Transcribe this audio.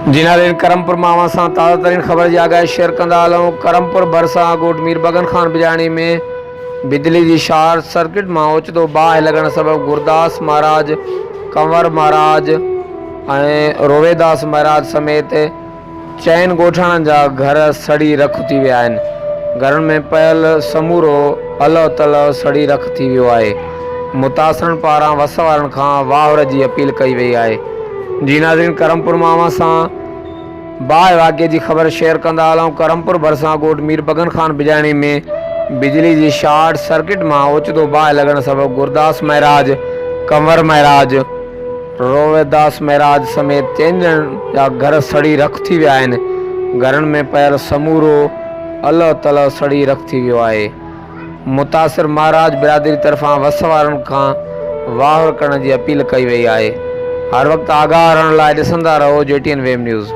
जिनारे करमपुर मावा सां ताज़ा तरीन ख़बर जी आगाही शेयर कंदा हलूं। करमपुर भरिसां ॻोठ मीर बगन खान बिजाणी में बिजली जी शॉर्ट सर्किट मां ओचितो बाहि लॻण सबबि गुरदास महाराज, कंवर महाराज ऐं रोवेदास महाराज समेत चइनि ॻोठाणनि जा घर सड़ी रख थी विया आहिनि। घरनि में पयल समूरो अलो तल सड़ी रख थी वियो आहे। मुतासिरनि पारां वस वारनि खां वाहुर जी अपील कई वई आहे। जी नाज़रीन, करमपुर मावा सां बाहि वाक़े जी ख़बर शेयर कंदा हलूं। करमपुर भरिसां ॻोठ मीर बगन खान बिजाणी में बिजली जी शॉर्ट सर्किट मां ओचितो बाहि लॻण सबबि गुरदास महाराज, कंवर महाराज, रोवेदास महाराज समेत चइनि ॼणनि जा घर सड़ी रख थी विया आहिनि। घरनि में पयल समूरो अलो तल सड़ी रख थी वियो आहे। मुतासिर महाराज बिरादरी तरफ़ां वस वारनि खां वाहुर करण जी अपील कई वई आहे। हर वक़्तु आगाह रहण लाइ ॾिसंदा रहो JTN वेब न्यूज़।